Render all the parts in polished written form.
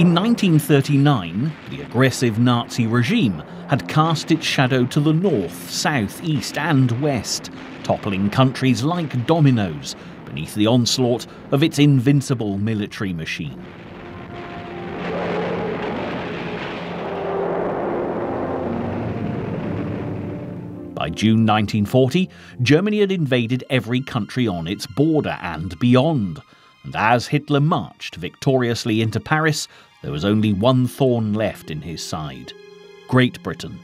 In 1939, the aggressive Nazi regime had cast its shadow to the north, south, east and west, toppling countries like dominoes beneath the onslaught of its invincible military machine. By June 1940, Germany had invaded every country on its border and beyond, and as Hitler marched victoriously into Paris, there was only one thorn left in his side: Great Britain.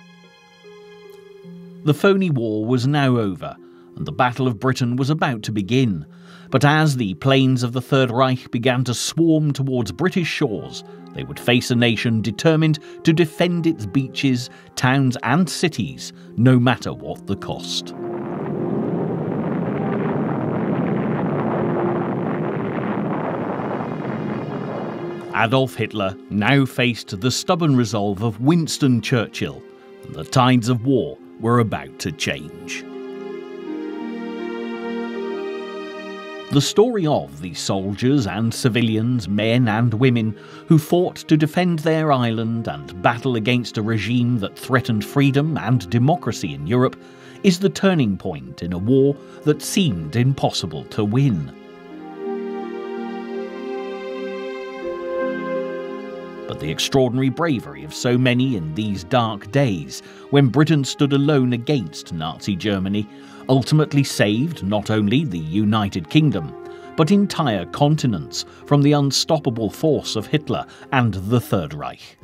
The phony war was now over, and the Battle of Britain was about to begin, but as the planes of the Third Reich began to swarm towards British shores, they would face a nation determined to defend its beaches, towns and cities, no matter what the cost. Adolf Hitler now faced the stubborn resolve of Winston Churchill, and the tides of war were about to change. The story of the soldiers and civilians, men and women, who fought to defend their island and battle against a regime that threatened freedom and democracy in Europe is the turning point in a war that seemed impossible to win. But the extraordinary bravery of so many in these dark days, when Britain stood alone against Nazi Germany, ultimately saved not only the United Kingdom, but entire continents from the unstoppable force of Hitler and the Third Reich.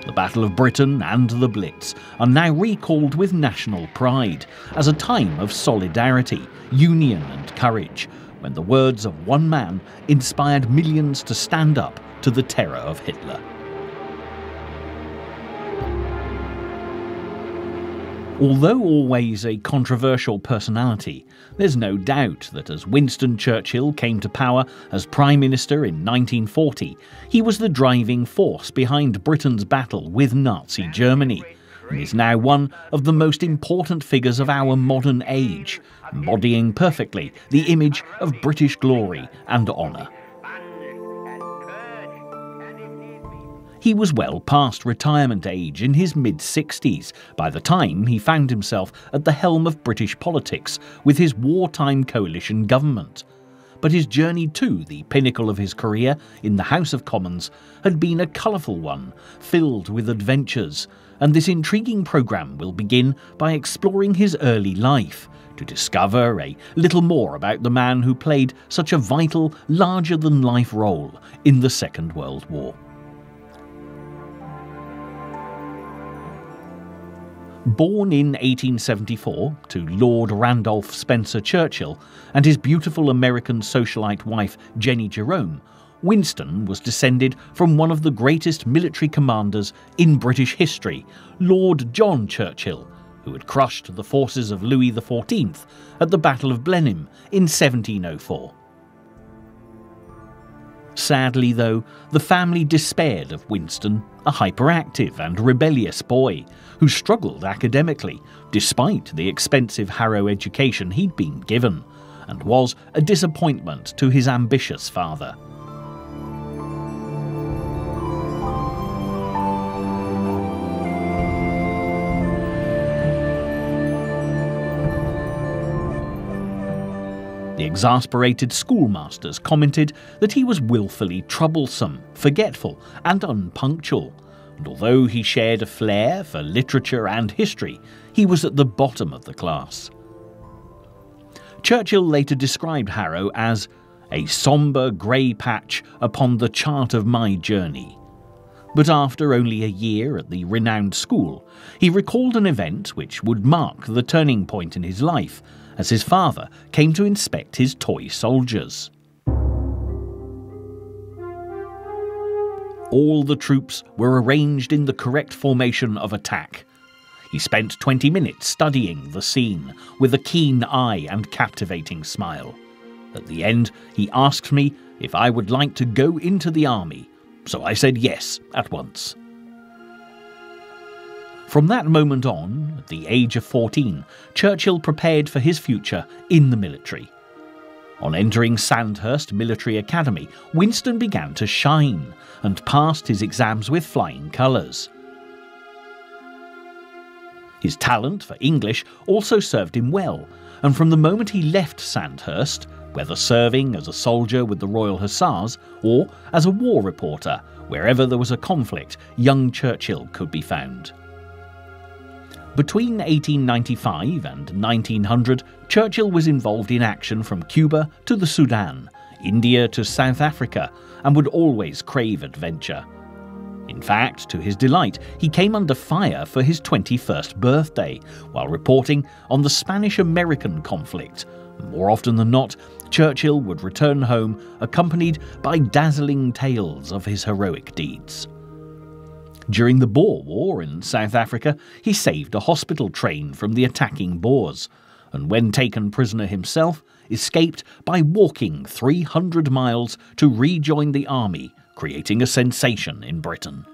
The Battle of Britain and the Blitz are now recalled with national pride as a time of solidarity, union and courage, when the words of one man inspired millions to stand up to the terror of Hitler. Although always a controversial personality, there's no doubt that as Winston Churchill came to power as Prime Minister in 1940, he was the driving force behind Britain's battle with Nazi Germany, and is now one of the most important figures of our modern age, embodying perfectly the image of British glory and honour. He was well past retirement age in his mid-60s by the time he found himself at the helm of British politics with his wartime coalition government. But his journey to the pinnacle of his career in the House of Commons had been a colourful one, filled with adventures, and this intriguing programme will begin by exploring his early life, to discover a little more about the man who played such a vital, larger-than-life role in the Second World War. Born in 1874 to Lord Randolph Spencer Churchill and his beautiful American socialite wife Jennie Jerome, Winston was descended from one of the greatest military commanders in British history, Lord John Churchill, who had crushed the forces of Louis XIV at the Battle of Blenheim in 1704. Sadly, though, the family despaired of Winston, a hyperactive and rebellious boy who struggled academically despite the expensive Harrow education he'd been given, and was a disappointment to his ambitious father. The exasperated schoolmasters commented that he was willfully troublesome, forgetful and unpunctual, and although he shared a flair for literature and history, he was at the bottom of the class. Churchill later described Harrow as a sombre grey patch upon the chart of my journey. But after only a year at the renowned school, he recalled an event which would mark the turning point in his life, as his father came to inspect his toy soldiers. All the troops were arranged in the correct formation of attack. He spent 20 minutes studying the scene with a keen eye and captivating smile. At the end, he asked me if I would like to go into the army, so I said yes at once. From that moment on, at the age of 14, Churchill prepared for his future in the military. On entering Sandhurst Military Academy, Winston began to shine and passed his exams with flying colours. His talent for English also served him well, and from the moment he left Sandhurst, whether serving as a soldier with the Royal Hussars or as a war reporter, wherever there was a conflict, young Churchill could be found. Between 1895 and 1900, Churchill was involved in action from Cuba to the Sudan, India to South Africa, and would always crave adventure. In fact, to his delight, he came under fire for his 21st birthday while reporting on the Spanish-American conflict. More often than not, Churchill would return home accompanied by dazzling tales of his heroic deeds. During the Boer War in South Africa, he saved a hospital train from the attacking Boers, and when taken prisoner himself, escaped by walking 300 miles to rejoin the army, creating a sensation in Britain.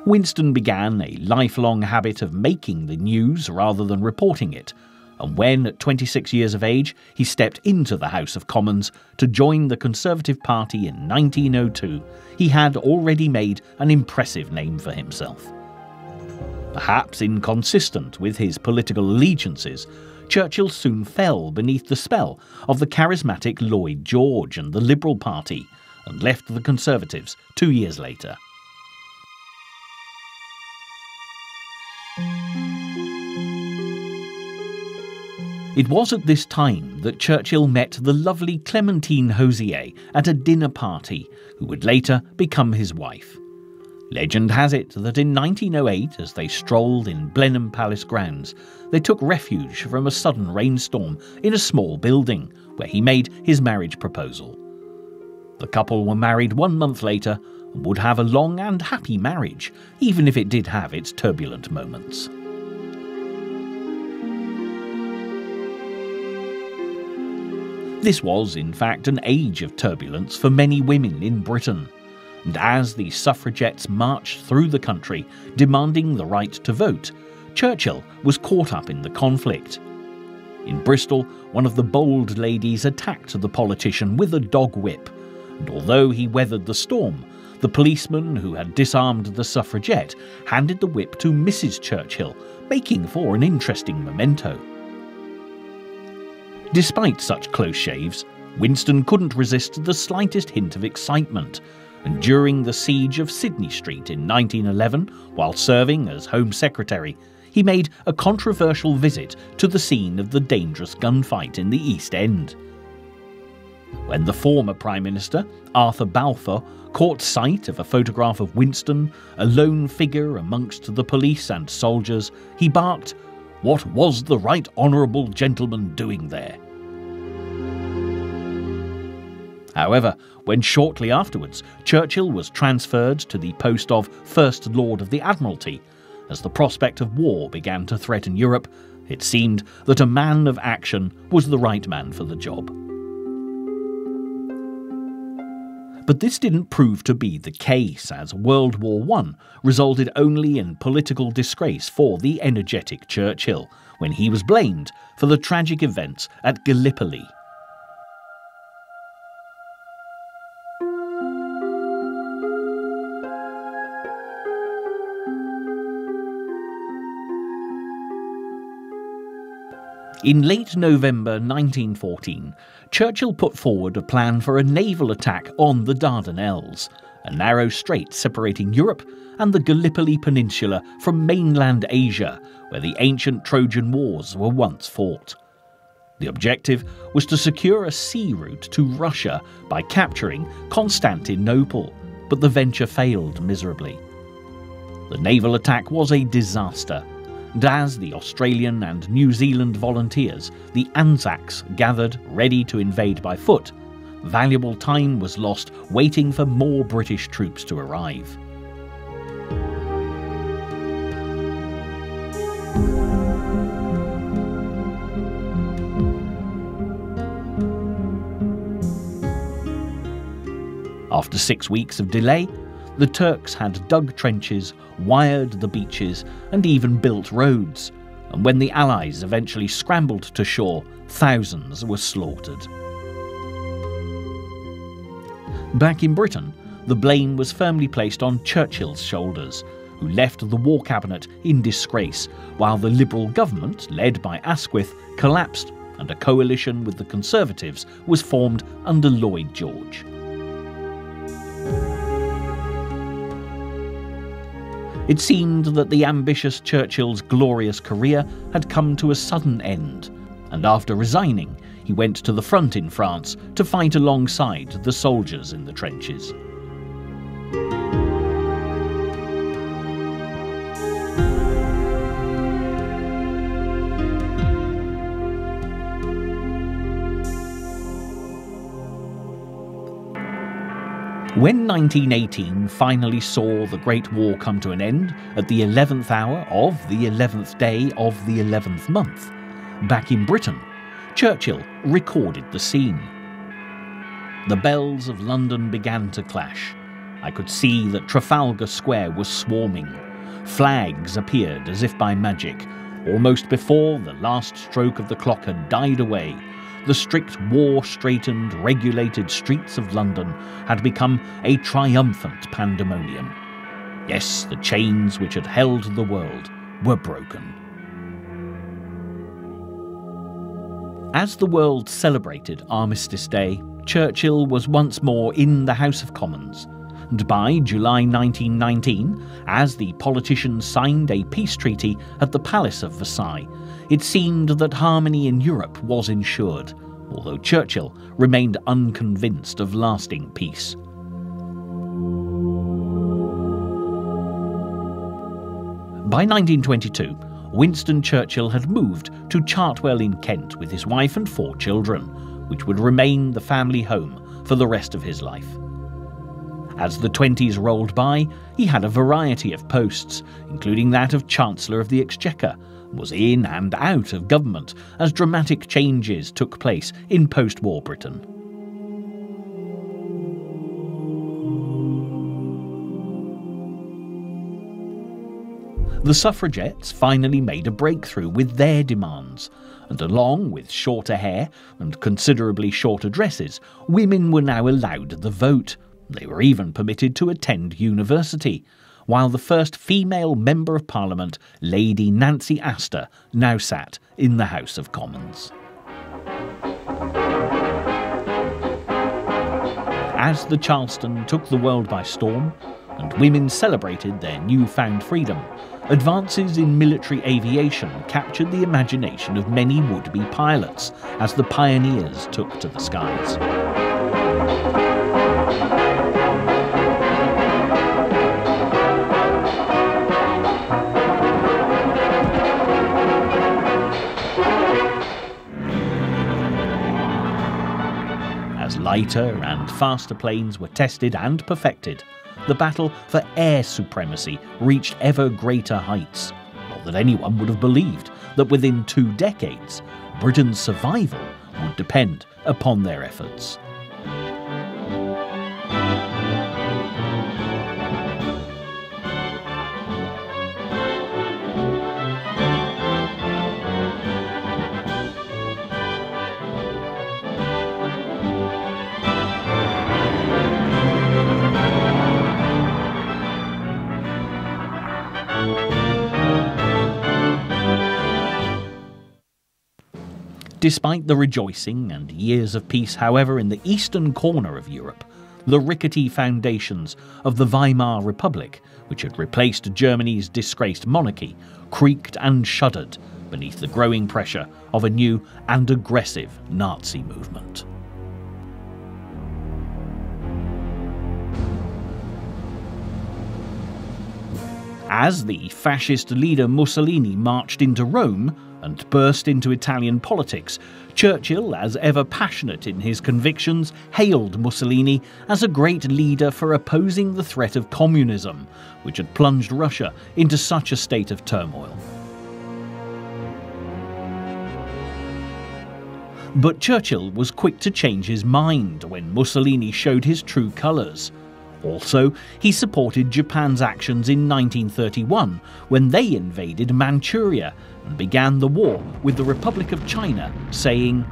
Winston began a lifelong habit of making the news rather than reporting it, and when, at 26 years of age, he stepped into the House of Commons to join the Conservative Party in 1902, he had already made an impressive name for himself. Perhaps inconsistent with his political allegiances, Churchill soon fell beneath the spell of the charismatic Lloyd George and the Liberal Party, and left the Conservatives 2 years later. It was at this time that Churchill met the lovely Clementine Hozier at a dinner party, who would later become his wife. Legend has it that in 1908, as they strolled in Blenheim Palace grounds, they took refuge from a sudden rainstorm in a small building, where he made his marriage proposal. The couple were married 1 month later and would have a long and happy marriage, even if it did have its turbulent moments. This was, in fact, an age of turbulence for many women in Britain, and as the suffragettes marched through the country demanding the right to vote, Churchill was caught up in the conflict. In Bristol, one of the bold ladies attacked the politician with a dog whip, and although he weathered the storm, the policeman who had disarmed the suffragette handed the whip to Mrs. Churchill, making for an interesting memento. Despite such close shaves, Winston couldn't resist the slightest hint of excitement, and during the siege of Sydney Street in 1911, while serving as Home Secretary, he made a controversial visit to the scene of the dangerous gunfight in the East End. When the former Prime Minister, Arthur Balfour, caught sight of a photograph of Winston, a lone figure amongst the police and soldiers, he barked, "What was the right honourable gentleman doing there?" However, when shortly afterwards Churchill was transferred to the post of First Lord of the Admiralty, as the prospect of war began to threaten Europe, it seemed that a man of action was the right man for the job. But this didn't prove to be the case, as World War I resulted only in political disgrace for the energetic Churchill, when he was blamed for the tragic events at Gallipoli. In late November 1914, Churchill put forward a plan for a naval attack on the Dardanelles, a narrow strait separating Europe and the Gallipoli Peninsula from mainland Asia, where the ancient Trojan Wars were once fought. The objective was to secure a sea route to Russia by capturing Constantinople, but the venture failed miserably. The naval attack was a disaster, and as the Australian and New Zealand volunteers, the Anzacs, gathered ready to invade by foot, valuable time was lost waiting for more British troops to arrive. After 6 weeks of delay, the Turks had dug trenches, wired the beaches, and even built roads, and when the Allies eventually scrambled to shore, thousands were slaughtered. Back in Britain, the blame was firmly placed on Churchill's shoulders, who left the War Cabinet in disgrace, while the Liberal government, led by Asquith, collapsed and a coalition with the Conservatives was formed under Lloyd George. It seemed that the ambitious Churchill's glorious career had come to a sudden end, and after resigning, he went to the front in France to fight alongside the soldiers in the trenches. When 1918 finally saw the Great War come to an end at the 11th hour of the 11th day of the 11th month, back in Britain, Churchill recorded the scene. The bells of London began to clash. I could see that Trafalgar Square was swarming. Flags appeared as if by magic. Almost before the last stroke of the clock had died away, the strict war-straightened, regulated streets of London had become a triumphant pandemonium. Yes, the chains which had held the world were broken. As the world celebrated Armistice Day, Churchill was once more in the House of Commons, and by July 1919, as the politicians signed a peace treaty at the Palace of Versailles, it seemed that harmony in Europe was ensured, although Churchill remained unconvinced of lasting peace. By 1922, Winston Churchill had moved to Chartwell in Kent with his wife and 4 children, which would remain the family home for the rest of his life. As the 20s rolled by, he had a variety of posts, including that of Chancellor of the Exchequer, was in and out of government as dramatic changes took place in post-war Britain. The suffragettes finally made a breakthrough with their demands, and along with shorter hair and considerably shorter dresses, women were now allowed the vote. They were even permitted to attend university, while the first female Member of Parliament, Lady Nancy Astor, now sat in the House of Commons. As the Charleston took the world by storm, and women celebrated their newfound freedom, advances in military aviation captured the imagination of many would-be pilots as the pioneers took to the skies. As lighter and faster planes were tested and perfected, the battle for air supremacy reached ever greater heights. Not that anyone would have believed that within 2 decades, Britain's survival would depend upon their efforts. Despite the rejoicing and years of peace, however, in the eastern corner of Europe, the rickety foundations of the Weimar Republic, which had replaced Germany's disgraced monarchy, creaked and shuddered beneath the growing pressure of a new and aggressive Nazi movement. As the fascist leader Mussolini marched into Rome and burst into Italian politics, Churchill, as ever passionate in his convictions, hailed Mussolini as a great leader for opposing the threat of communism, which had plunged Russia into such a state of turmoil. But Churchill was quick to change his mind when Mussolini showed his true colours. Also, he supported Japan's actions in 1931 when they invaded Manchuria and began the war with the Republic of China, saying,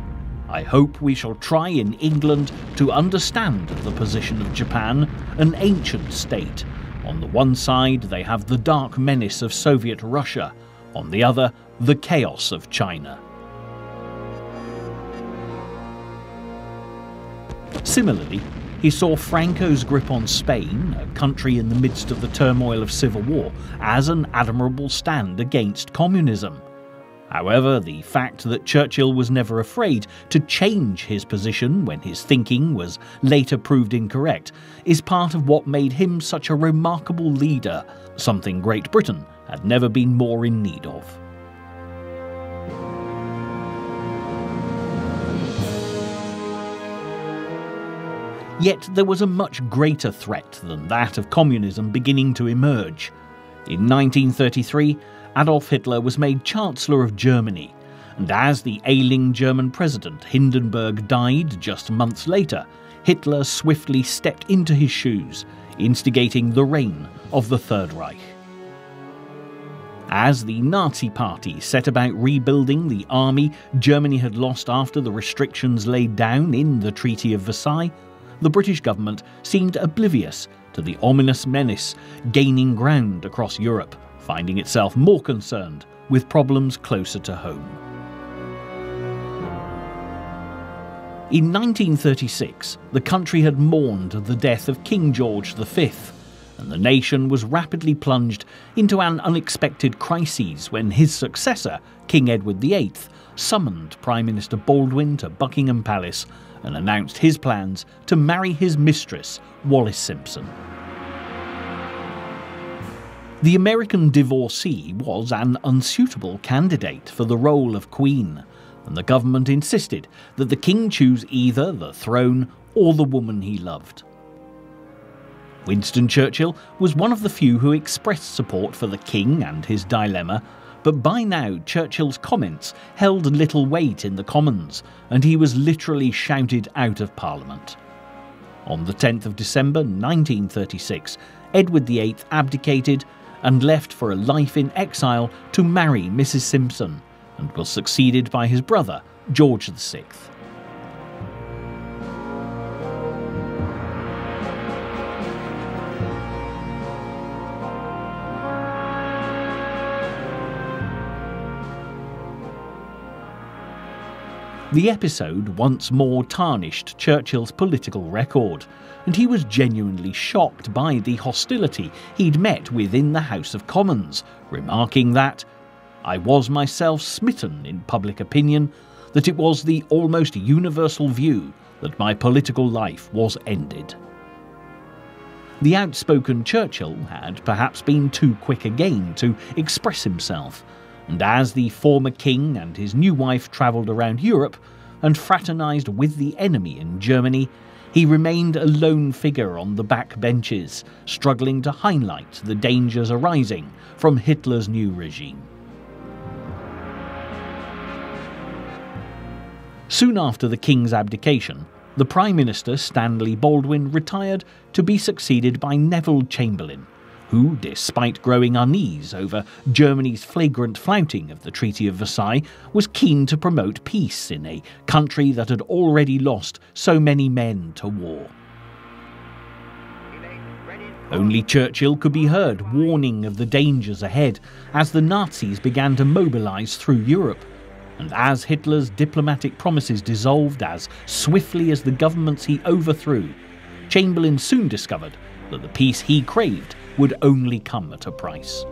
"I hope we shall try in England to understand the position of Japan, an ancient state. On the one side they have the dark menace of Soviet Russia, on the other the chaos of China." Similarly, he saw Franco's grip on Spain, a country in the midst of the turmoil of civil war, as an admirable stand against communism. However, the fact that Churchill was never afraid to change his position when his thinking was later proved incorrect is part of what made him such a remarkable leader, something Great Britain had never been more in need of. Yet there was a much greater threat than that of communism beginning to emerge. In 1933, Adolf Hitler was made Chancellor of Germany, and as the ailing German president Hindenburg died just months later, Hitler swiftly stepped into his shoes, instigating the reign of the Third Reich. As the Nazi Party set about rebuilding the army Germany had lost after the restrictions laid down in the Treaty of Versailles, the British government seemed oblivious to the ominous menace gaining ground across Europe, finding itself more concerned with problems closer to home. In 1936, the country had mourned the death of King George V, and the nation was rapidly plunged into an unexpected crisis when his successor, King Edward VIII, summoned Prime Minister Baldwin to Buckingham Palace and announced his plans to marry his mistress, Wallis Simpson. The American divorcee was an unsuitable candidate for the role of Queen, and the government insisted that the king choose either the throne or the woman he loved. Winston Churchill was one of the few who expressed support for the king and his dilemma, but by now Churchill's comments held little weight in the Commons, and he was literally shouted out of Parliament. On the 10th of December 1936, Edward VIII abdicated and left for a life in exile to marry Mrs. Simpson, and was succeeded by his brother, George VI. The episode once more tarnished Churchill's political record, and he was genuinely shocked by the hostility he'd met within the House of Commons, remarking that, "I was myself smitten in public opinion, that it was the almost universal view that my political life was ended." The outspoken Churchill had perhaps been too quick again to express himself, and as the former king and his new wife travelled around Europe and fraternised with the enemy in Germany, he remained a lone figure on the back benches, struggling to highlight the dangers arising from Hitler's new regime. Soon after the king's abdication, the Prime Minister Stanley Baldwin retired to be succeeded by Neville Chamberlain, who, despite growing unease over Germany's flagrant flouting of the Treaty of Versailles, was keen to promote peace in a country that had already lost so many men to war. Only Churchill could be heard warning of the dangers ahead as the Nazis began to mobilise through Europe, and as Hitler's diplomatic promises dissolved as swiftly as the governments he overthrew, Chamberlain soon discovered that the peace he craved would only come at a price.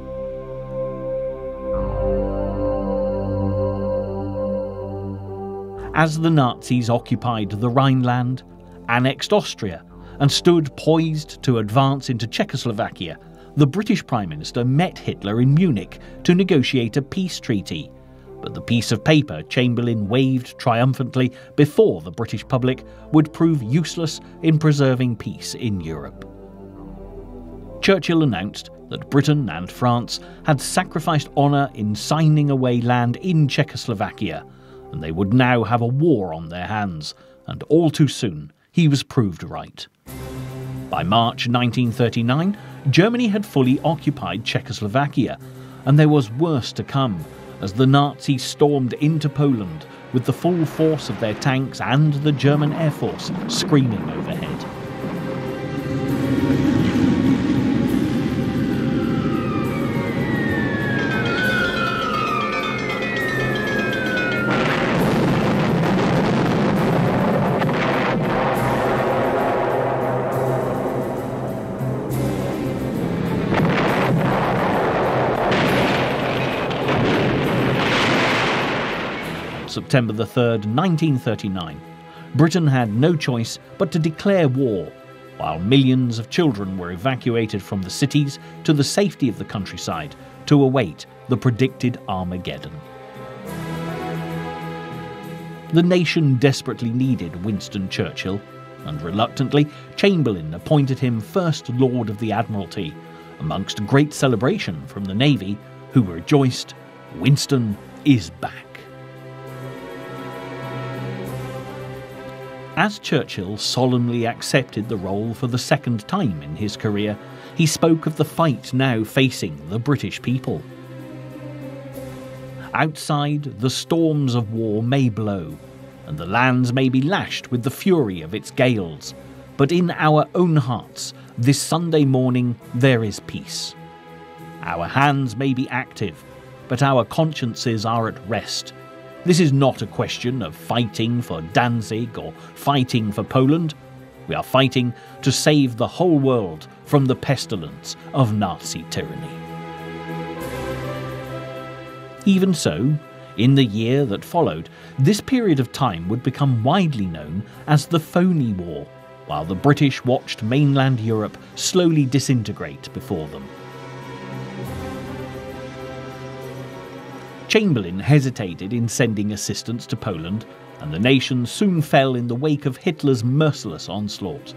As the Nazis occupied the Rhineland, annexed Austria, and stood poised to advance into Czechoslovakia, the British Prime Minister met Hitler in Munich to negotiate a peace treaty, but the piece of paper Chamberlain waved triumphantly before the British public would prove useless in preserving peace in Europe. Churchill announced that Britain and France had sacrificed honour in signing away land in Czechoslovakia, and they would now have a war on their hands, and all too soon he was proved right. By March 1939, Germany had fully occupied Czechoslovakia, and there was worse to come as the Nazis stormed into Poland with the full force of their tanks and the German Air Force screaming overhead. September 3rd, 1939, Britain had no choice but to declare war, while millions of children were evacuated from the cities to the safety of the countryside to await the predicted Armageddon. The nation desperately needed Winston Churchill, and reluctantly, Chamberlain appointed him First Lord of the Admiralty, amongst great celebration from the Navy, who rejoiced, Winston is back. As Churchill solemnly accepted the role for the second time in his career, he spoke of the fight now facing the British people. Outside, the storms of war may blow, and the lands may be lashed with the fury of its gales, but in our own hearts, this Sunday morning, there is peace. Our hands may be active, but our consciences are at rest. This is not a question of fighting for Danzig or fighting for Poland. We are fighting to save the whole world from the pestilence of Nazi tyranny. Even so, in the year that followed, this period of time would become widely known as the Phoney War, while the British watched mainland Europe slowly disintegrate before them. Chamberlain hesitated in sending assistance to Poland, and the nation soon fell in the wake of Hitler's merciless onslaught.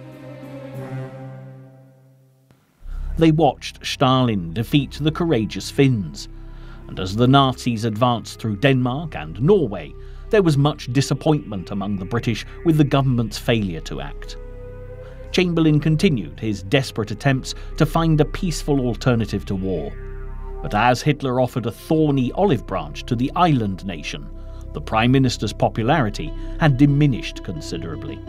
They watched Stalin defeat the courageous Finns, and as the Nazis advanced through Denmark and Norway, there was much disappointment among the British with the government's failure to act. Chamberlain continued his desperate attempts to find a peaceful alternative to war. But as Hitler offered a thorny olive branch to the island nation, the Prime Minister's popularity had diminished considerably.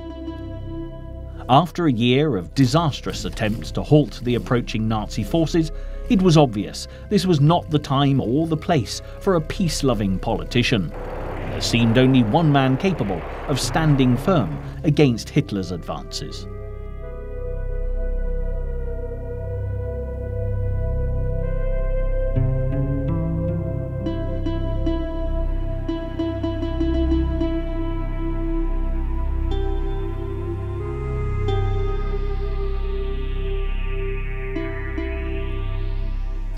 After a year of disastrous attempts to halt the approaching Nazi forces, it was obvious this was not the time or the place for a peace-loving politician. There seemed only one man capable of standing firm against Hitler's advances.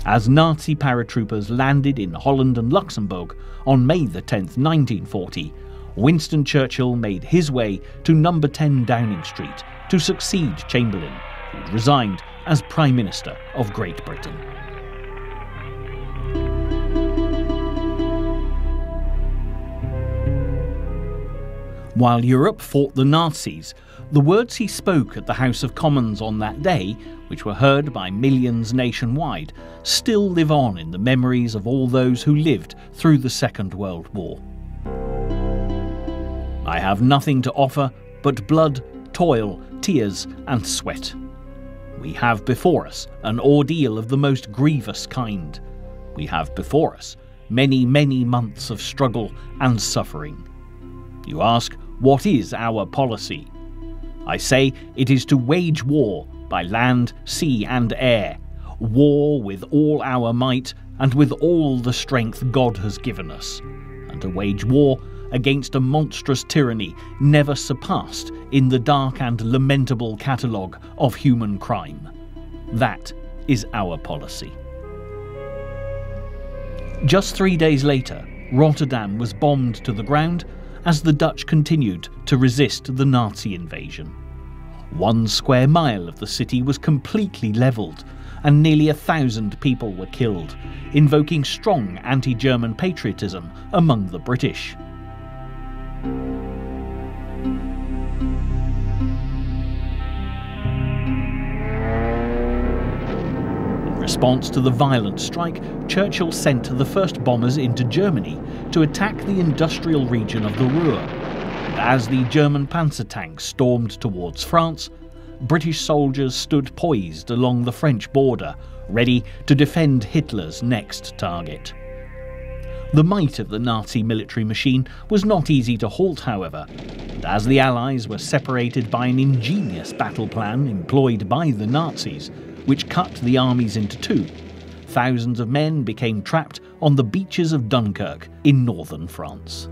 As Nazi paratroopers landed in Holland and Luxembourg on May 10, 1940, Winston Churchill made his way to No. 10 Downing Street to succeed Chamberlain, who'd resigned as Prime Minister of Great Britain. While Europe fought the Nazis, the words he spoke at the House of Commons on that day, which were heard by millions nationwide, still live on in the memories of all those who lived through the Second World War. I have nothing to offer but blood, toil, tears and sweat. We have before us an ordeal of the most grievous kind. We have before us many, many months of struggle and suffering. You ask, what is our policy? I say it is to wage war by land, sea and air, war with all our might and with all the strength God has given us, and to wage war against a monstrous tyranny never surpassed in the dark and lamentable catalogue of human crime. That is our policy. Just 3 days later, Rotterdam was bombed to the ground as the Dutch continued to resist the Nazi invasion. 1 square mile of the city was completely levelled, and nearly 1,000 people were killed, invoking strong anti-German patriotism among the British. response to the violent strike, Churchill sent the first bombers into Germany to attack the industrial region of the Ruhr. And as the German panzer tanks stormed towards France, British soldiers stood poised along the French border, ready to defend Hitler's next target. The might of the Nazi military machine was not easy to halt, however, and as the Allies were separated by an ingenious battle plan employed by the Nazis, which cut the armies into two, thousands of men became trapped on the beaches of Dunkirk in northern France.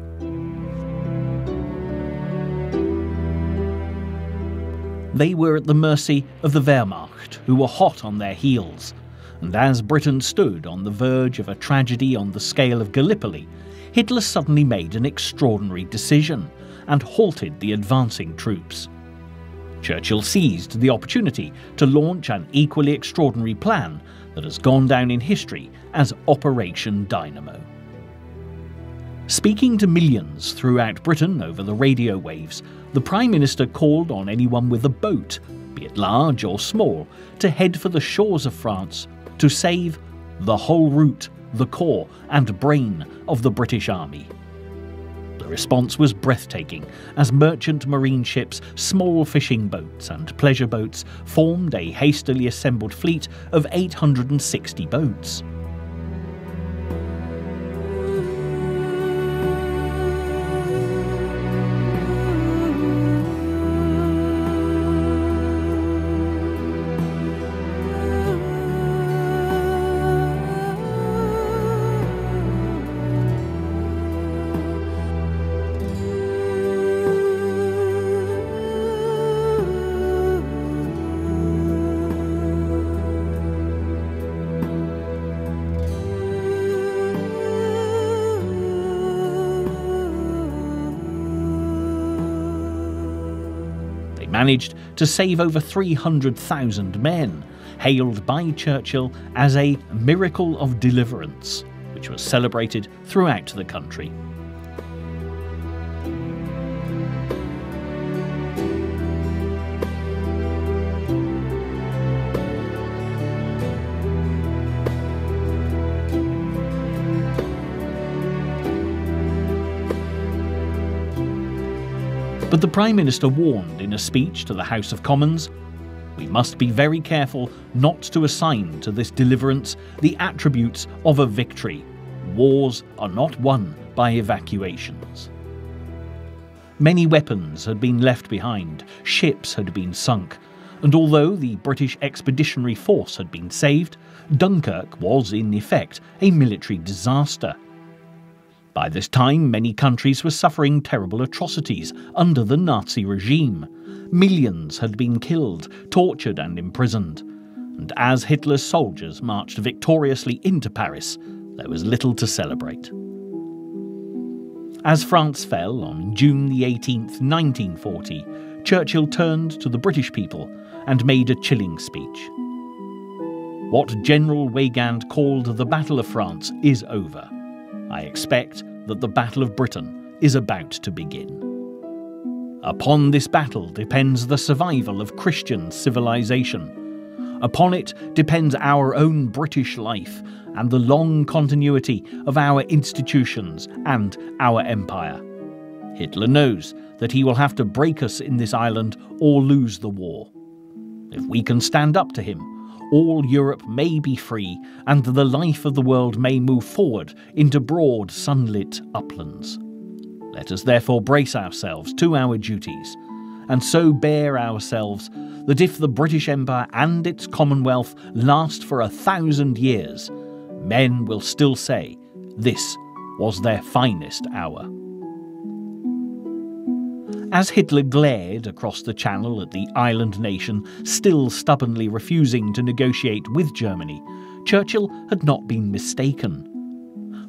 They were at the mercy of the Wehrmacht, who were hot on their heels, and as Britain stood on the verge of a tragedy on the scale of Gallipoli, Hitler suddenly made an extraordinary decision and halted the advancing troops. Churchill seized the opportunity to launch an equally extraordinary plan that has gone down in history as Operation Dynamo. Speaking to millions throughout Britain over the radio waves, the Prime Minister called on anyone with a boat, be it large or small, to head for the shores of France to save the whole route, the core and brain of the British Army. The response was breathtaking as merchant marine ships, small fishing boats and pleasure boats formed a hastily assembled fleet of 860 boats. Managed to save over 300,000 men, hailed by Churchill as a miracle of deliverance, which was celebrated throughout the country. But the Prime Minister warned in a speech to the House of Commons, "We must be very careful not to assign to this deliverance the attributes of a victory. Wars are not won by evacuations." Many weapons had been left behind, ships had been sunk, and although the British Expeditionary Force had been saved, Dunkirk was in effect a military disaster. By this time, many countries were suffering terrible atrocities under the Nazi regime. Millions had been killed, tortured and imprisoned. And as Hitler's soldiers marched victoriously into Paris, there was little to celebrate. As France fell on June the 18th, 1940, Churchill turned to the British people and made a chilling speech. What General Weygand called the Battle of France is over. I expect that the Battle of Britain is about to begin. Upon this battle depends the survival of Christian civilization. Upon it depends our own British life and the long continuity of our institutions and our empire. Hitler knows that he will have to break us in this island or lose the war. If we can stand up to him, all Europe may be free, and the life of the world may move forward into broad, sunlit uplands. Let us therefore brace ourselves to our duties, and so bear ourselves that if the British Empire and its Commonwealth last for 1,000 years, men will still say this was their finest hour. As Hitler glared across the Channel at the island nation still stubbornly refusing to negotiate with Germany, Churchill had not been mistaken.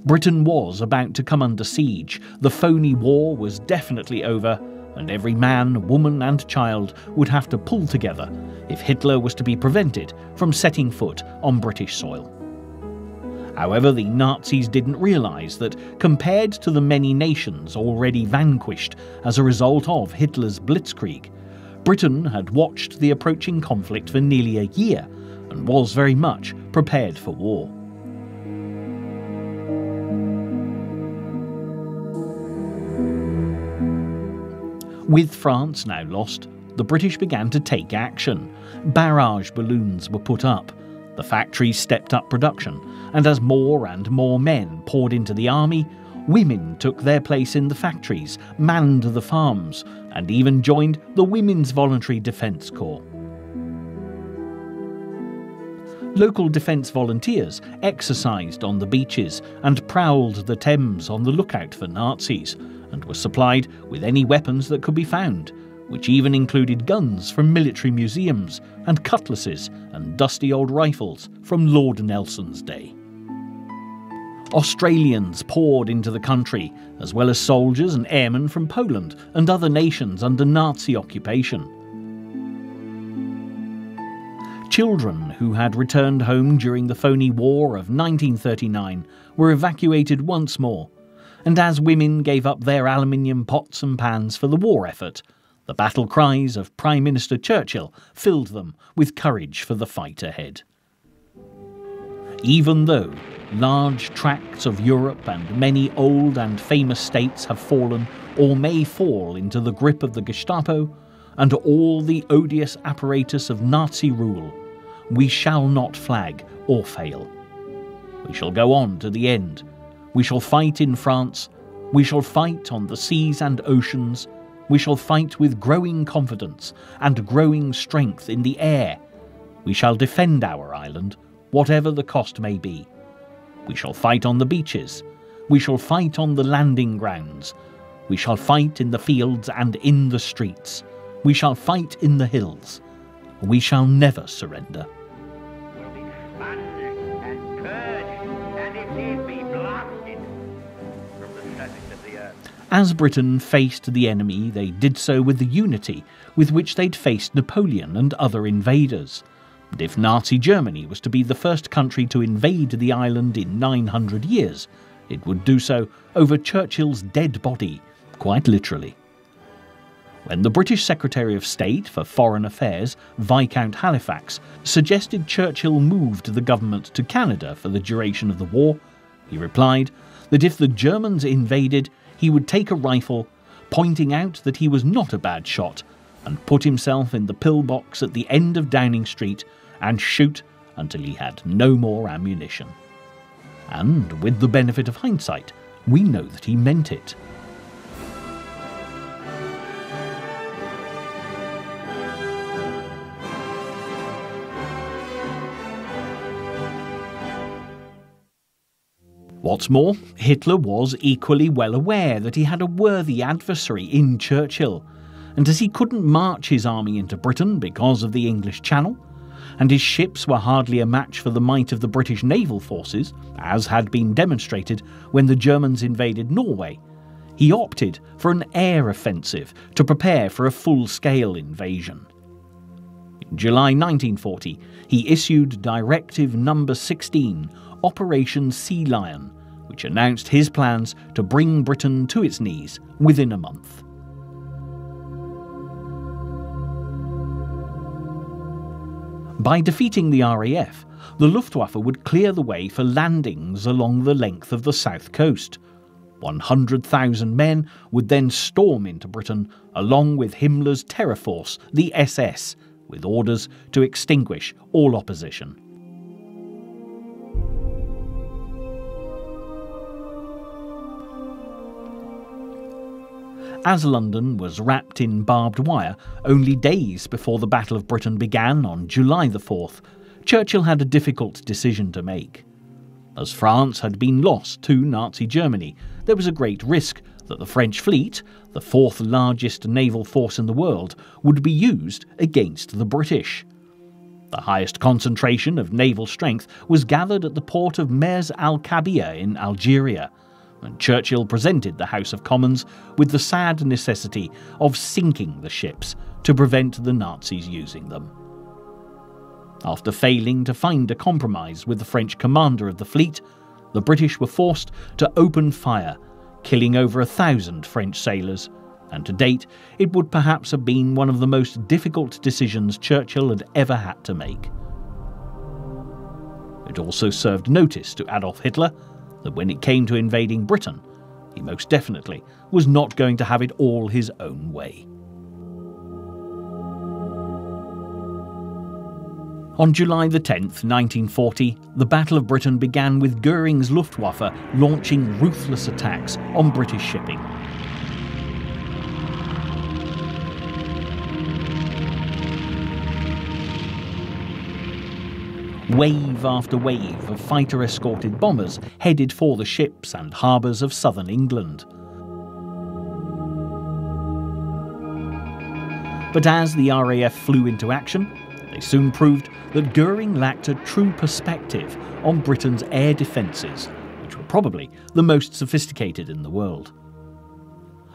Britain was about to come under siege, the phony war was definitely over, and every man, woman and child would have to pull together if Hitler was to be prevented from setting foot on British soil. However, the Nazis didn't realise that, compared to the many nations already vanquished as a result of Hitler's blitzkrieg, Britain had watched the approaching conflict for nearly a year and was very much prepared for war. With France now lost, the British began to take action. Barrage balloons were put up, the factories stepped up production, and as more and more men poured into the army, women took their place in the factories, manned the farms, and even joined the Women's Voluntary Defence Corps. Local defence volunteers exercised on the beaches and prowled the Thames on the lookout for Nazis, and were supplied with any weapons that could be found, which even included guns from military museums and cutlasses and dusty old rifles from Lord Nelson's day. Australians poured into the country, as well as soldiers and airmen from Poland and other nations under Nazi occupation. Children who had returned home during the phony war of 1939 were evacuated once more, and as women gave up their aluminium pots and pans for the war effort, the battle cries of Prime Minister Churchill filled them with courage for the fight ahead. Even though large tracts of Europe and many old and famous states have fallen or may fall into the grip of the Gestapo, and all the odious apparatus of Nazi rule, we shall not flag or fail. We shall go on to the end. We shall fight in France. We shall fight on the seas and oceans. We shall fight with growing confidence and growing strength in the air. We shall defend our island, whatever the cost may be. We shall fight on the beaches. We shall fight on the landing grounds. We shall fight in the fields and in the streets. We shall fight in the hills. We shall never surrender. Will be expanded and purged, and if need be blasted from the surface of the earth. As Britain faced the enemy, they did so with the unity with which they'd faced Napoleon and other invaders. And if Nazi Germany was to be the first country to invade the island in 900 years, it would do so over Churchill's dead body, quite literally. When the British Secretary of State for Foreign Affairs, Viscount Halifax, suggested Churchill moved the government to Canada for the duration of the war, he replied that if the Germans invaded, he would take a rifle, pointing out that he was not a bad shot, and put himself in the pillbox at the end of Downing Street and shoot until he had no more ammunition. And with the benefit of hindsight, we know that he meant it. What's more, Hitler was equally well aware that he had a worthy adversary in Churchill, and as he couldn't march his army into Britain because of the English Channel, and his ships were hardly a match for the might of the British naval forces, as had been demonstrated when the Germans invaded Norway, he opted for an air offensive to prepare for a full-scale invasion. In July 1940, he issued Directive No. 16, Operation Sea Lion, which announced his plans to bring Britain to its knees within a month. By defeating the RAF, the Luftwaffe would clear the way for landings along the length of the south coast. 100,000 men would then storm into Britain along with Himmler's terror force, the SS, with orders to extinguish all opposition. As London was wrapped in barbed wire only days before the Battle of Britain began on July the 4th, Churchill had a difficult decision to make. As France had been lost to Nazi Germany, there was a great risk that the French fleet, the fourth largest naval force in the world, would be used against the British. The highest concentration of naval strength was gathered at the port of Mers al-Kabir in Algeria, and Churchill presented the House of Commons with the sad necessity of sinking the ships to prevent the Nazis using them. After failing to find a compromise with the French commander of the fleet, the British were forced to open fire, killing over 1,000 French sailors, and to date it would perhaps have been one of the most difficult decisions Churchill had ever had to make. It also served notice to Adolf Hitler that when it came to invading Britain, he most definitely was not going to have it all his own way. On July the 10th, 1940, the Battle of Britain began with Göring's Luftwaffe launching ruthless attacks on British shipping. Wave after wave of fighter-escorted bombers headed for the ships and harbours of southern England. But as the RAF flew into action, they soon proved that Göring lacked a true perspective on Britain's air defences, which were probably the most sophisticated in the world.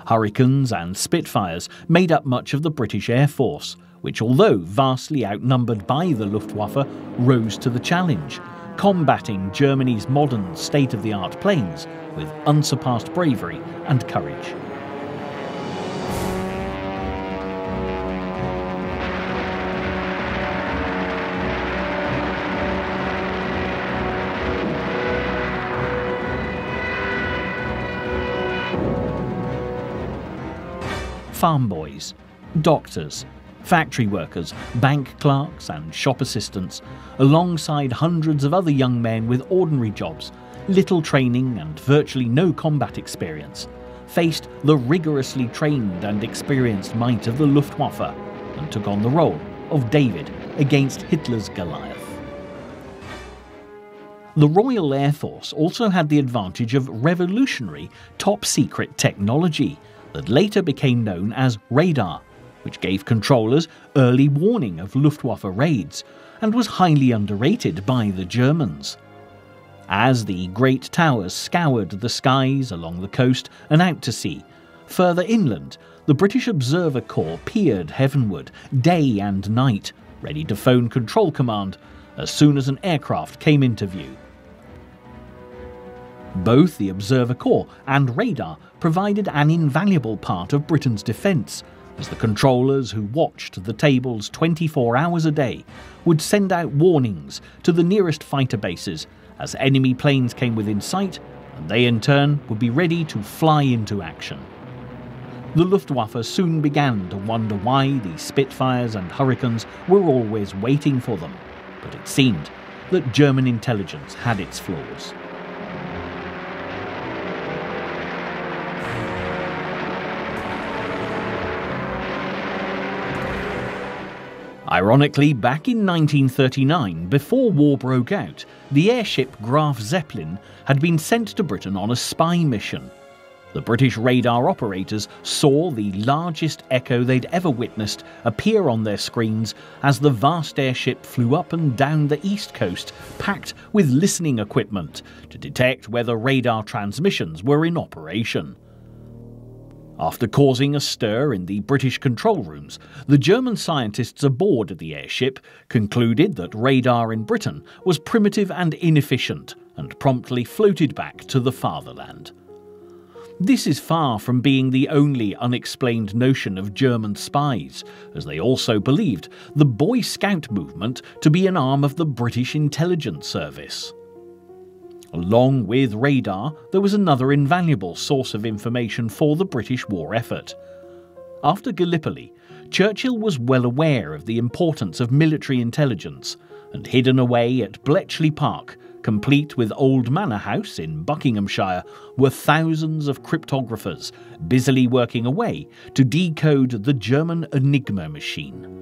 Hurricanes and Spitfires made up much of the British Air Force, which, although vastly outnumbered by the Luftwaffe, rose to the challenge, combating Germany's modern state-of-the-art planes with unsurpassed bravery and courage. Farm boys, doctors, factory workers, bank clerks and shop assistants, alongside hundreds of other young men with ordinary jobs, little training and virtually no combat experience, faced the rigorously trained and experienced might of the Luftwaffe and took on the role of David against Hitler's Goliath. The Royal Air Force also had the advantage of revolutionary, top-secret technology that later became known as radar, which gave controllers early warning of Luftwaffe raids and was highly underrated by the Germans. As the great towers scoured the skies along the coast and out to sea, further inland, the British Observer Corps peered heavenward day and night, ready to phone control command as soon as an aircraft came into view. Both the Observer Corps and radar provided an invaluable part of Britain's defence, as the controllers who watched the tables 24 hours a day would send out warnings to the nearest fighter bases as enemy planes came within sight, and they in turn would be ready to fly into action. The Luftwaffe soon began to wonder why the Spitfires and Hurricanes were always waiting for them, but it seemed that German intelligence had its flaws. Ironically, back in 1939, before war broke out, the airship Graf Zeppelin had been sent to Britain on a spy mission. The British radar operators saw the largest echo they'd ever witnessed appear on their screens as the vast airship flew up and down the east coast, packed with listening equipment to detect whether radar transmissions were in operation. After causing a stir in the British control rooms, the German scientists aboard the airship concluded that radar in Britain was primitive and inefficient, and promptly floated back to the fatherland. This is far from being the only unexplained notion of German spies, as they also believed the Boy Scout movement to be an arm of the British intelligence service. Along with radar, there was another invaluable source of information for the British war effort. After Gallipoli, Churchill was well aware of the importance of military intelligence, and hidden away at Bletchley Park, complete with Old Manor House in Buckinghamshire, were thousands of cryptographers busily working away to decode the German Enigma machine.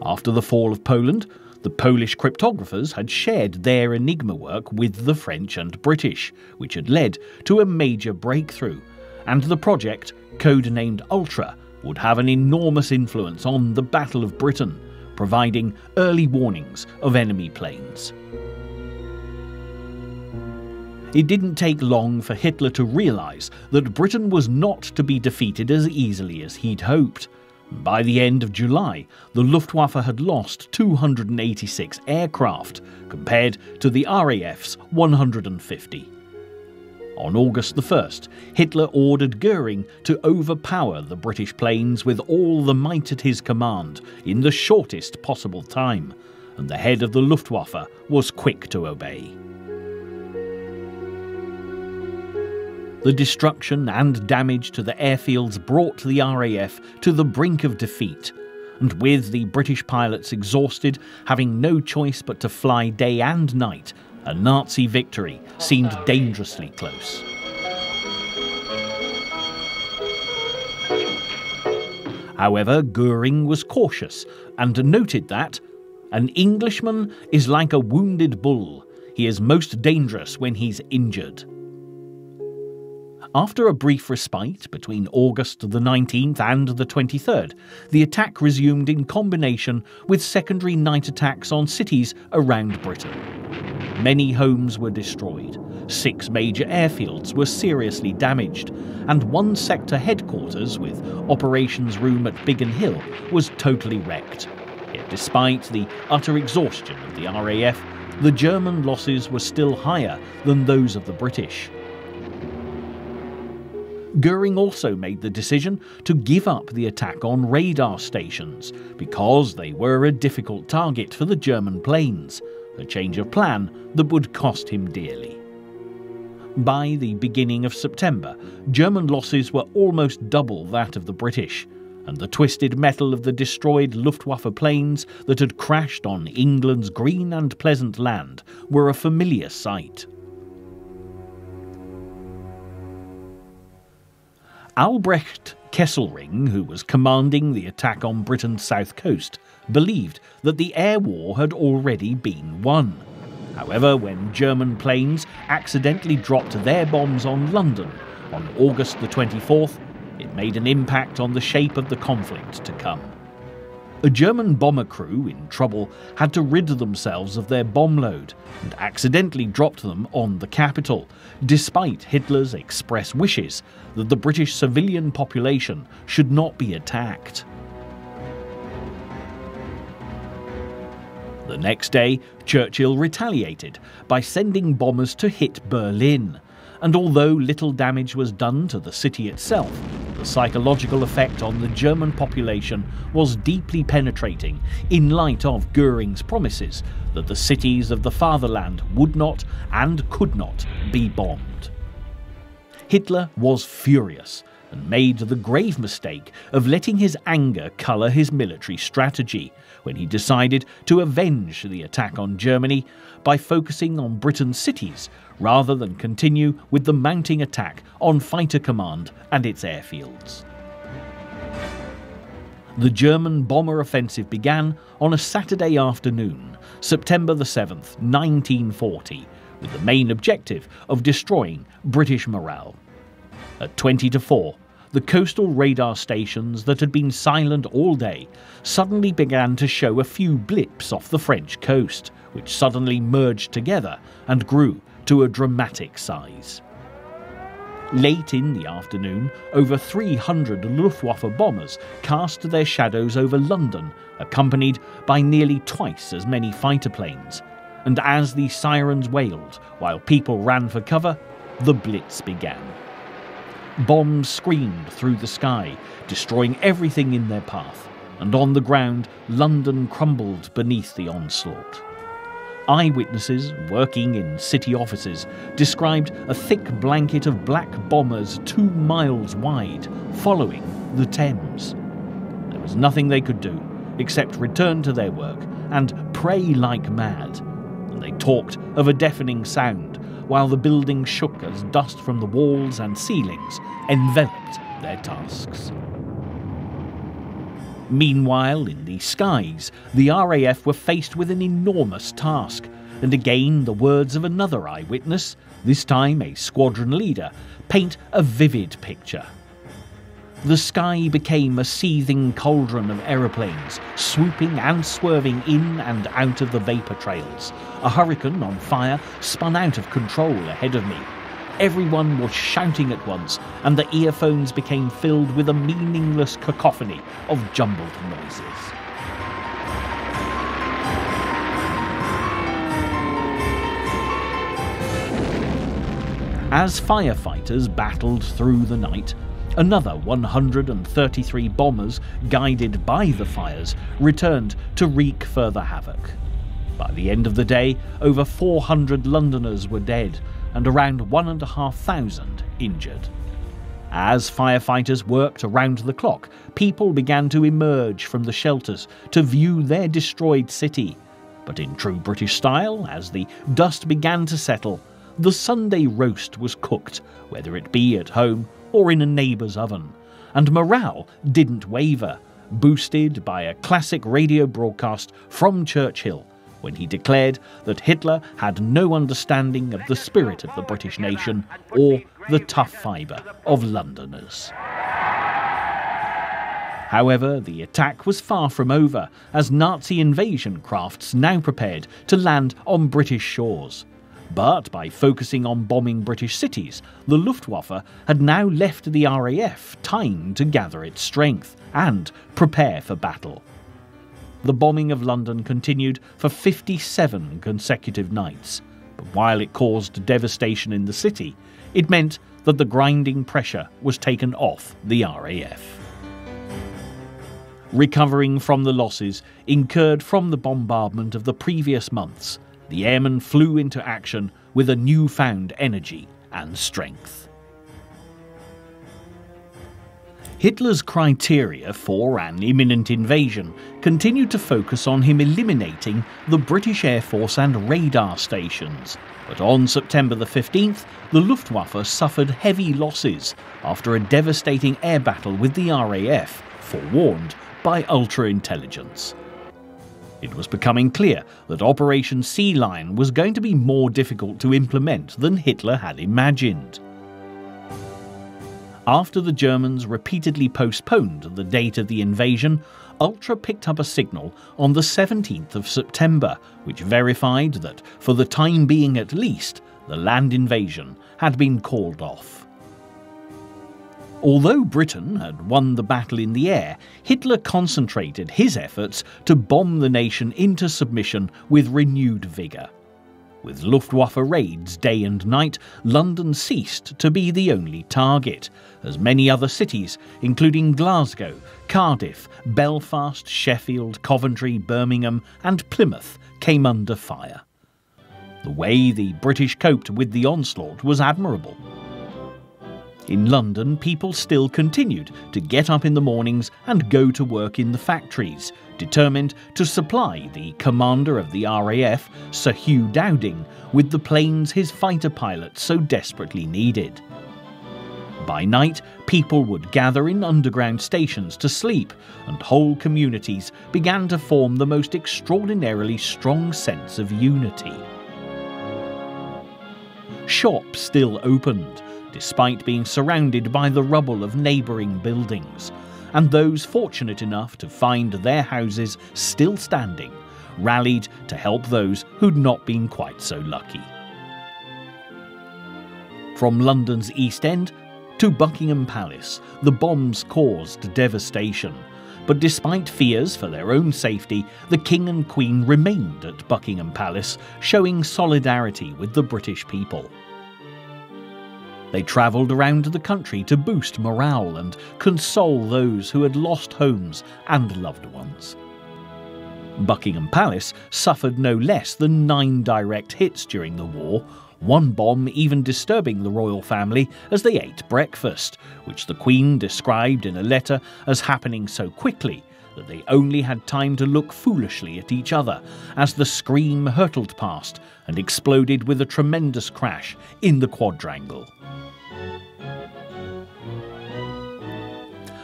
After the fall of Poland, the Polish cryptographers had shared their Enigma work with the French and British, which had led to a major breakthrough, and the project, codenamed Ultra, would have an enormous influence on the Battle of Britain, providing early warnings of enemy planes. It didn't take long for Hitler to realise that Britain was not to be defeated as easily as he'd hoped. By the end of July, the Luftwaffe had lost 286 aircraft, compared to the RAF's 150. On August the 1st, Hitler ordered Goering to overpower the British planes with all the might at his command in the shortest possible time, and the head of the Luftwaffe was quick to obey. The destruction and damage to the airfields brought the RAF to the brink of defeat, and with the British pilots exhausted, having no choice but to fly day and night, a Nazi victory seemed dangerously close. However, Goering was cautious and noted that an Englishman is like a wounded bull. He is most dangerous when he's injured. After a brief respite between August the 19th and the 23rd, the attack resumed in combination with secondary night attacks on cities around Britain. Many homes were destroyed, 6 major airfields were seriously damaged, and one sector headquarters with operations room at Biggin Hill was totally wrecked. Yet despite the utter exhaustion of the RAF, the German losses were still higher than those of the British. Goering also made the decision to give up the attack on radar stations because they were a difficult target for the German planes, a change of plan that would cost him dearly. By the beginning of September, German losses were almost double that of the British, and the twisted metal of the destroyed Luftwaffe planes that had crashed on England's green and pleasant land were a familiar sight. Albrecht Kesselring, who was commanding the attack on Britain's south coast, believed that the air war had already been won. However, when German planes accidentally dropped their bombs on London on August the 24th, it made an impact on the shape of the conflict to come. A German bomber crew in trouble had to rid themselves of their bomb load and accidentally dropped them on the capital, despite Hitler's express wishes that the British civilian population should not be attacked. The next day, Churchill retaliated by sending bombers to hit Berlin, and although little damage was done to the city itself, the psychological effect on the German population was deeply penetrating in light of Goering's promises that the cities of the fatherland would not and could not be bombed. Hitler was furious and made the grave mistake of letting his anger colour his military strategy when he decided to avenge the attack on Germany by focusing on Britain's cities rather than continue with the mounting attack on Fighter Command and its airfields. The German bomber offensive began on a Saturday afternoon, September the 7th, 1940, with the main objective of destroying British morale. At 20-4, the coastal radar stations that had been silent all day suddenly began to show a few blips off the French coast, which suddenly merged together and grew to a dramatic size. Late in the afternoon, over 300 Luftwaffe bombers cast their shadows over London, accompanied by nearly twice as many fighter planes, and as the sirens wailed while people ran for cover, the Blitz began. Bombs screamed through the sky, destroying everything in their path, and on the ground, London crumbled beneath the onslaught. Eyewitnesses working in city offices described a thick blanket of black bombers 2 miles wide, following the Thames. There was nothing they could do except return to their work and pray like mad, and they talked of a deafening sound while the building shook as dust from the walls and ceilings enveloped their tasks. Meanwhile, in the skies, the RAF were faced with an enormous task, and again the words of another eyewitness, this time a squadron leader, paint a vivid picture. The sky became a seething cauldron of aeroplanes, swooping and swerving in and out of the vapour trails. A hurricane on fire spun out of control ahead of me. Everyone was shouting at once, and the earphones became filled with a meaningless cacophony of jumbled noises. As firefighters battled through the night, another 133 bombers, guided by the fires, returned to wreak further havoc. By the end of the day, over 400 Londoners were dead and around 1,500 injured. As firefighters worked around the clock, people began to emerge from the shelters to view their destroyed city. But in true British style, as the dust began to settle, the Sunday roast was cooked, whether it be at home or in a neighbour's oven, and morale didn't waver, boosted by a classic radio broadcast from Churchill, when he declared that Hitler had no understanding of the spirit of the British nation or the tough fibre of Londoners. However, the attack was far from over, as Nazi invasion crafts now prepared to land on British shores. But by focusing on bombing British cities, the Luftwaffe had now left the RAF time to gather its strength and prepare for battle. The bombing of London continued for 57 consecutive nights, but while it caused devastation in the city, it meant that the grinding pressure was taken off the RAF. Recovering from the losses incurred from the bombardment of the previous months, the airmen flew into action with a newfound energy and strength. Hitler's criteria for an imminent invasion continued to focus on him eliminating the British Air Force and radar stations. But on September the 15th, the Luftwaffe suffered heavy losses after a devastating air battle with the RAF, forewarned by ultra-intelligence. It was becoming clear that Operation Sea Lion was going to be more difficult to implement than Hitler had imagined. After the Germans repeatedly postponed the date of the invasion, Ultra picked up a signal on the 17th of September, which verified that, for the time being at least, the land invasion had been called off. Although Britain had won the battle in the air, Hitler concentrated his efforts to bomb the nation into submission with renewed vigour. With Luftwaffe raids day and night, London ceased to be the only target, as many other cities, including Glasgow, Cardiff, Belfast, Sheffield, Coventry, Birmingham and Plymouth, came under fire. The way the British coped with the onslaught was admirable. In London, people still continued to get up in the mornings and go to work in the factories, determined to supply the commander of the RAF, Sir Hugh Dowding, with the planes his fighter pilots so desperately needed. By night, people would gather in underground stations to sleep, and whole communities began to form the most extraordinarily strong sense of unity. Shops still opened, despite being surrounded by the rubble of neighbouring buildings, and those fortunate enough to find their houses still standing rallied to help those who'd not been quite so lucky. From London's East End to Buckingham Palace, the bombs caused devastation, but despite fears for their own safety, the King and Queen remained at Buckingham Palace, showing solidarity with the British people. They travelled around the country to boost morale and console those who had lost homes and loved ones. Buckingham Palace suffered no less than 9 direct hits during the war, one bomb even disturbing the royal family as they ate breakfast, which the Queen described in a letter as happening so quickly that they only had time to look foolishly at each other as the scream hurtled past and exploded with a tremendous crash in the quadrangle.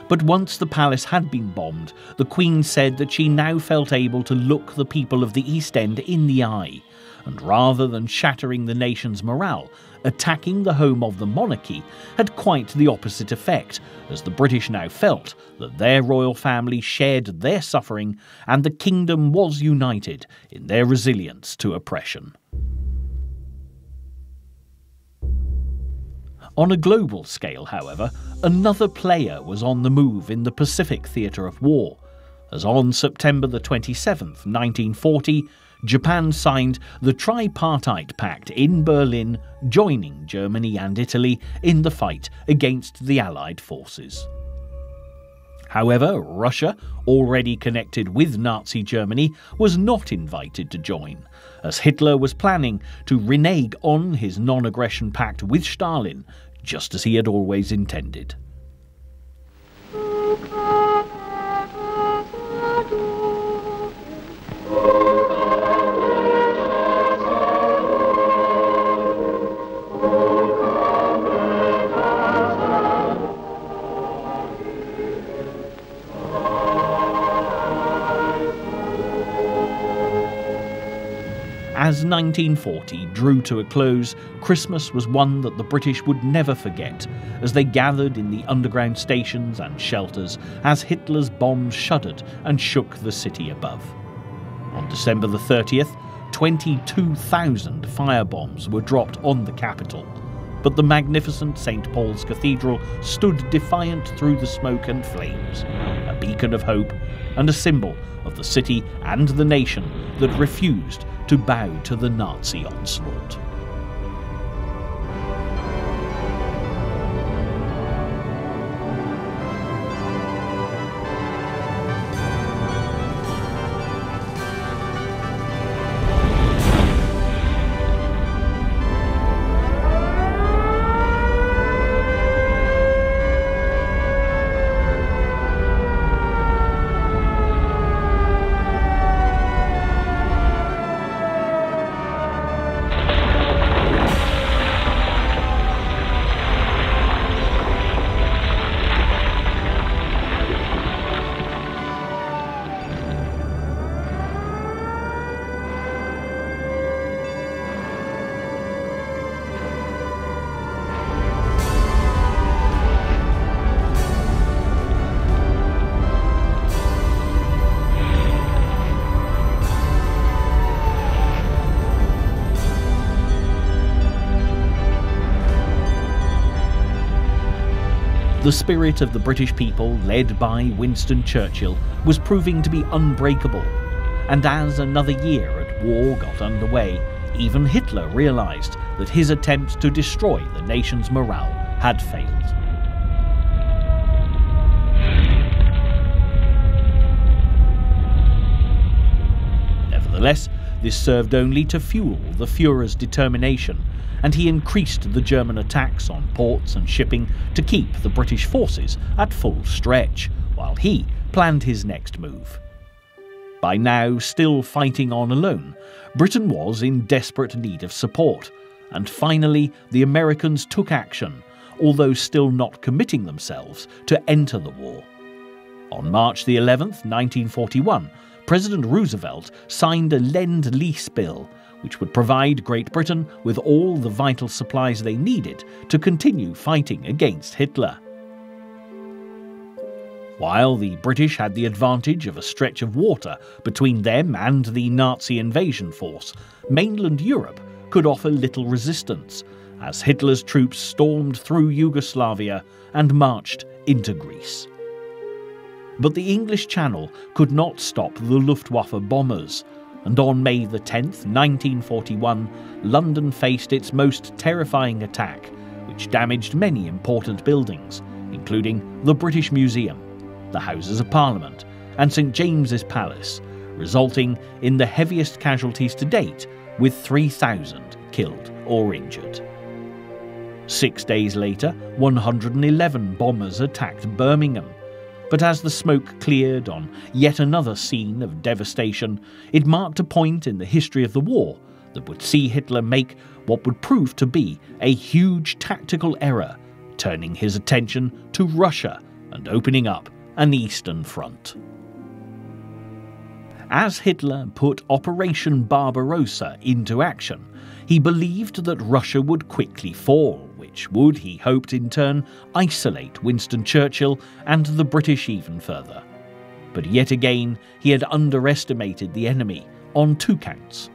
But once the palace had been bombed, the Queen said that she now felt able to look the people of the East End in the eye, and rather than shattering the nation's morale, attacking the home of the monarchy had quite the opposite effect, as the British now felt that their royal family shared their suffering and the kingdom was united in their resilience to oppression. On a global scale, however, another player was on the move in the Pacific theatre of war. as on September the 27th, 1940, Japan signed the Tripartite Pact in Berlin, joining Germany and Italy in the fight against the Allied forces. However, Russia, already connected with Nazi Germany, was not invited to join, as Hitler was planning to renege on his non-aggression pact with Stalin, just as he had always intended. As 1940 drew to a close, Christmas was one that the British would never forget, as they gathered in the underground stations and shelters as Hitler's bombs shuddered and shook the city above. On December the 30th, 22,000 firebombs were dropped on the capital, but the magnificent St. Paul's Cathedral stood defiant through the smoke and flames, a beacon of hope and a symbol of the city and the nation that refused to bow to the Nazi onslaught. The spirit of the British people, led by Winston Churchill, was proving to be unbreakable, and as another year at war got underway, even Hitler realised that his attempts to destroy the nation's morale had failed. Nevertheless, this served only to fuel the Führer's determination, and he increased the German attacks on ports and shipping to keep the British forces at full stretch, while he planned his next move. By now still fighting on alone, Britain was in desperate need of support, and finally the Americans took action, although still not committing themselves to enter the war. On March the 11th, 1941, President Roosevelt signed a Lend-Lease bill, which would provide Great Britain with all the vital supplies they needed to continue fighting against Hitler. While the British had the advantage of a stretch of water between them and the Nazi invasion force, mainland Europe could offer little resistance, as Hitler's troops stormed through Yugoslavia and marched into Greece. But the English Channel could not stop the Luftwaffe bombers, and on May the 10th, 1941, London faced its most terrifying attack, which damaged many important buildings, including the British Museum, the Houses of Parliament, and St James's Palace, resulting in the heaviest casualties to date, with 3,000 killed or injured. 6 days later, 111 bombers attacked Birmingham, but as the smoke cleared on yet another scene of devastation, it marked a point in the history of the war that would see Hitler make what would prove to be a huge tactical error, turning his attention to Russia and opening up an Eastern Front. As Hitler put Operation Barbarossa into action, he believed that Russia would quickly fall, which would, he hoped, in turn isolate Winston Churchill and the British even further. But yet again, he had underestimated the enemy on two counts.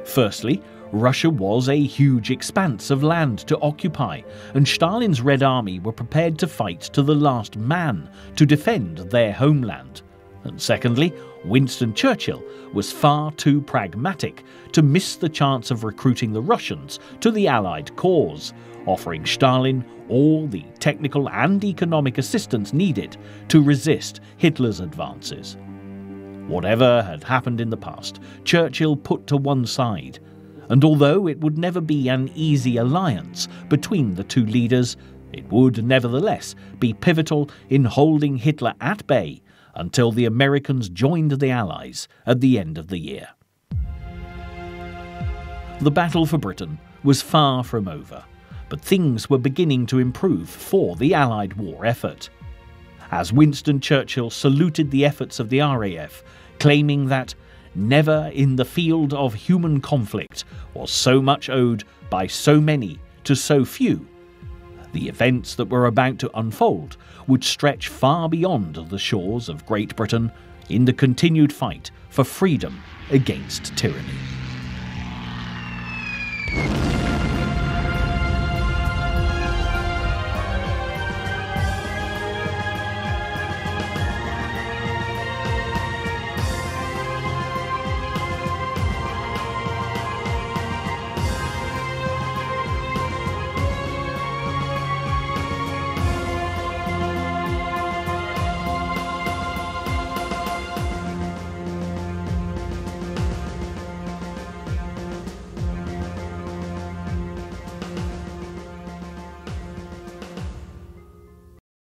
Firstly, Russia was a huge expanse of land to occupy, and Stalin's Red Army were prepared to fight to the last man to defend their homeland. And secondly, Winston Churchill was far too pragmatic to miss the chance of recruiting the Russians to the Allied cause, offering Stalin all the technical and economic assistance needed to resist Hitler's advances. Whatever had happened in the past, Churchill put to one side, and although it would never be an easy alliance between the two leaders, it would nevertheless be pivotal in holding Hitler at bay until the Americans joined the Allies at the end of the year. The battle for Britain was far from over, but things were beginning to improve for the Allied war effort. As Winston Churchill saluted the efforts of the RAF, claiming that never in the field of human conflict was so much owed by so many to so few, the events that were about to unfold would stretch far beyond the shores of Great Britain in the continued fight for freedom against tyranny.